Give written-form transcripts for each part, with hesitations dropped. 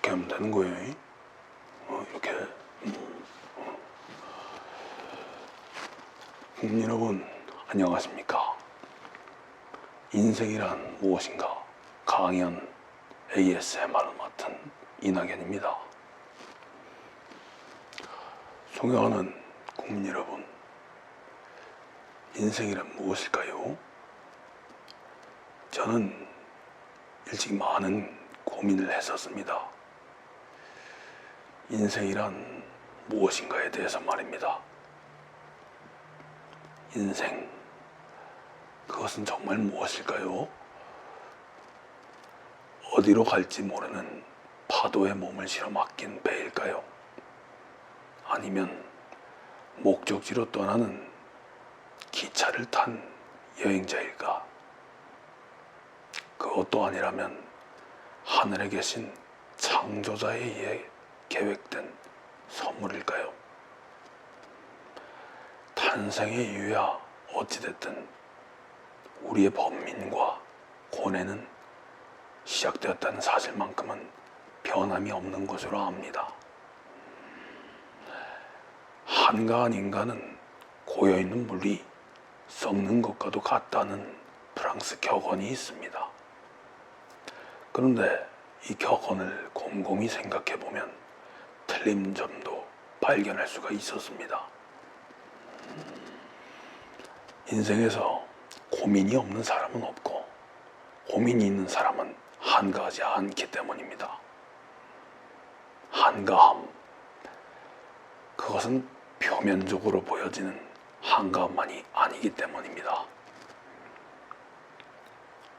이렇게 하면 되는 거예요. 이렇게. 국민 여러분, 안녕하십니까? 인생이란 무엇인가? 강연 ASMR을 맡은 이낙연입니다. 존경하는 국민 여러분, 인생이란 무엇일까요? 저는 일찍 많은 고민을 했었습니다. 인생이란 무엇인가에 대해서 말입니다. 인생, 그것은 정말 무엇일까요? 어디로 갈지 모르는 파도에 몸을 실어 맡긴 배일까요? 아니면 목적지로 떠나는 기차를 탄 여행자일까? 그것도 아니라면 하늘에 계신 창조자에 의해 계획된 선물일까요? 탄생의 이유야 어찌됐든 우리의 번민과 고뇌는 시작되었다는 사실만큼은 변함이 없는 것으로 압니다. 한가한 인간은 고여있는 물이 썩는 것과도 같다는 프랑스 격언이 있습니다. 그런데 이 격언을 곰곰이 생각해보면 틀린 점도 발견할 수가 있었습니다. 인생에서 고민이 없는 사람은 없고 고민이 있는 사람은 한가하지 않기 때문입니다. 한가함, 그것은 표면적으로 보여지는 한가함만이 아니기 때문입니다.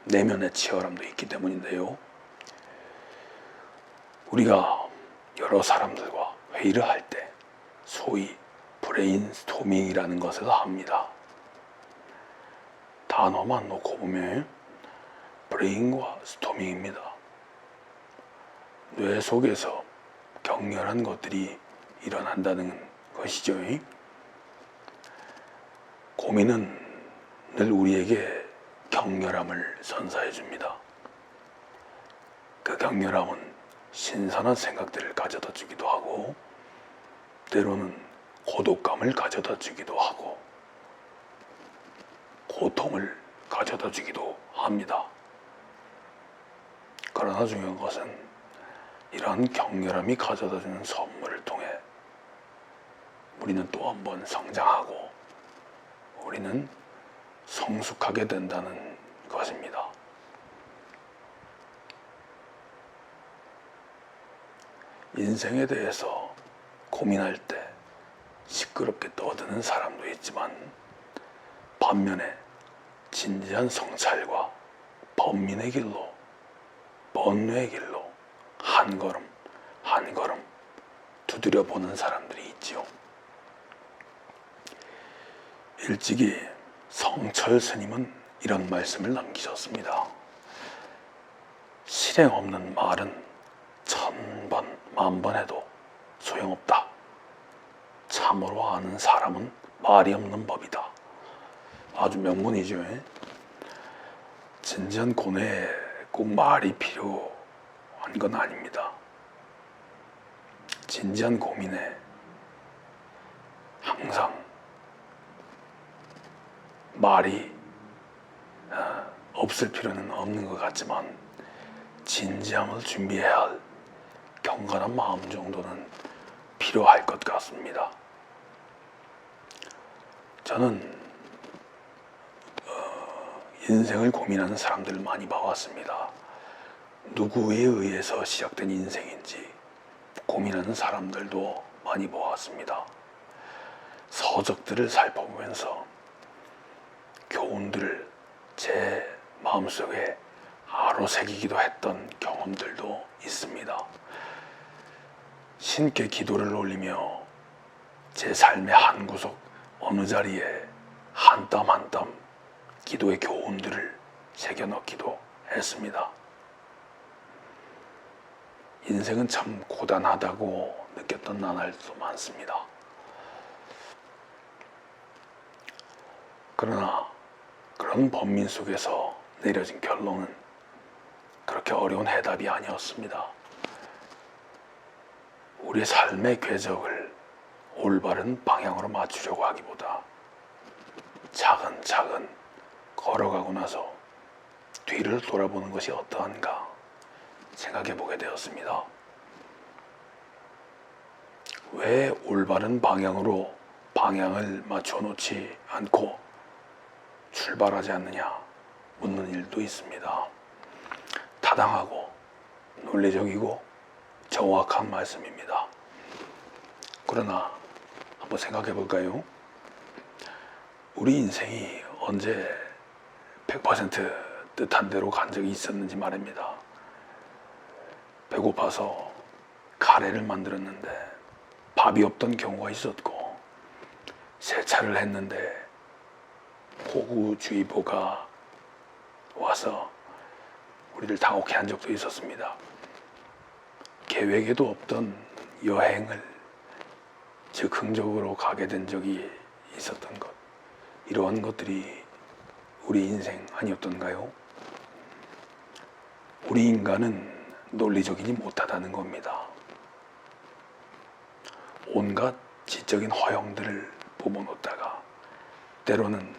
내면의 치열함도 있기 때문인데요. 우리가 여러 사람들과 회의를 할 때 소위 브레인스토밍이라는 것을 합니다. 단어만 놓고 보면 브레인과 스토밍입니다. 뇌 속에서 격렬한 것들이 일어난다는 것이죠. 고민은 늘 우리에게 격렬함을 선사해 줍니다. 그 격렬함은 신선한 생각들을 가져다 주기도 하고 때로는 고독감을 가져다 주기도 하고 고통을 가져다 주기도 합니다. 그러나 중요한 것은 이러한 격렬함이 가져다 주는 선물을 통해 우리는 또 한 번 성장하고 우리는 성숙하게 된다는 것입니다. 인생에 대해서 고민할 때 시끄럽게 떠드는 사람도 있지만 반면에 진지한 성찰과 번민의 길로, 번뇌의 길로 한 걸음 한 걸음 두드려 보는 사람들이 있지요. 일찍이 성철 스님은 이런 말씀을 남기셨습니다. 실행 없는 말은 1000번, 10,000번 해도 소용없다. 참으로 아는 사람은 말이 없는 법이다. 아주 명문이죠. 진지한 고뇌에 꼭 말이 필요한 건 아닙니다. 진지한 고민에 항상 말이 없을 필요는 없는 것 같지만 진지함을 준비해야 할 경건한 마음 정도는 필요할 것 같습니다. 저는 인생을 고민하는 사람들을 많이 봐왔습니다. 누구에 의해서 시작된 인생인지 고민하는 사람들도 많이 보았습니다. 서적들을 살펴보면서 교훈들을 제 마음속에 아로새기기도 했던 경험들도 있습니다. 신께 기도를 올리며 제 삶의 한 구석 어느 자리에 한 땀 한 땀 기도의 교훈들을 새겨넣기도 했습니다. 인생은 참 고단하다고 느꼈던 나날도 많습니다. 그러나 그런 번민 속에서 내려진 결론은 그렇게 어려운 해답이 아니었습니다. 우리의 삶의 궤적을 올바른 방향으로 맞추려고 하기보다 차근차근 걸어가고 나서 뒤를 돌아보는 것이 어떠한가 생각해 보게 되었습니다. 왜 올바른 방향으로 방향을 맞춰 놓지 않고 출발하지 않느냐 묻는 일도 있습니다. 타당하고 논리적이고 정확한 말씀입니다. 그러나 한번 생각해 볼까요? 우리 인생이 언제 100% 뜻한 대로 간 적이 있었는지 말입니다. 배고파서 카레를 만들었는데 밥이 없던 경우가 있었고, 세차를 했는데 폭우주의보가 와서 우리를 당혹해 한 적도 있었습니다. 계획에도 없던 여행을 즉흥적으로 가게 된 적이 있었던 것, 이러한 것들이 우리 인생 아니었던가요? 우리 인간은 논리적이지 못하다는 겁니다. 온갖 지적인 허영들을 뿜어놓다가 때로는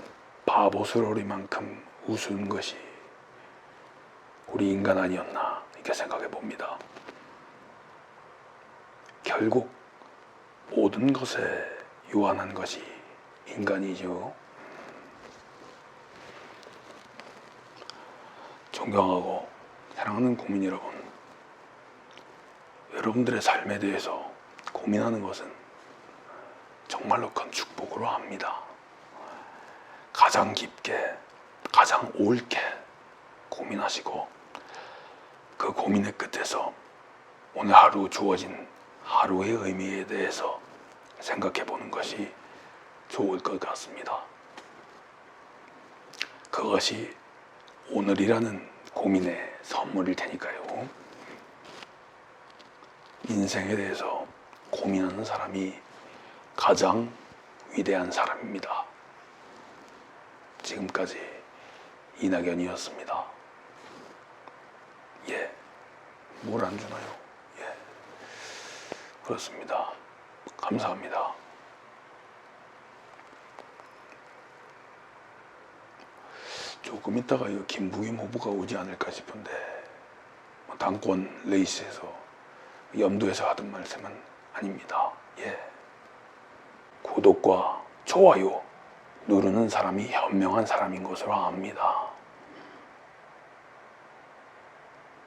바보스러리만큼 우스운 것이 우리 인간 아니었나 이렇게 생각해 봅니다. 결국 모든 것에 유한한 것이 인간이죠. 존경하고 사랑하는 국민 여러분, 여러분들의 삶에 대해서 고민하는 것은 정말로 큰 축복으로 합니다. 가장 깊게, 가장 옳게 고민하시고 그 고민의 끝에서 오늘 하루 주어진 하루의 의미에 대해서 생각해 보는 것이 좋을 것 같습니다. 그것이 오늘이라는 고민의 선물일 테니까요. 인생에 대해서 고민하는 사람이 가장 위대한 사람입니다. 지금까지 이낙연이었습니다. 예, 뭘 안 주나요? 예, 그렇습니다. 감사합니다. 조금 있다가 김부겸 후보가 오지 않을까 싶은데, 당권 레이스에서 염두에서 하던 말씀은 아닙니다. 예, 구독과 좋아요 누르는 사람이 현명한 사람인 것으로 압니다.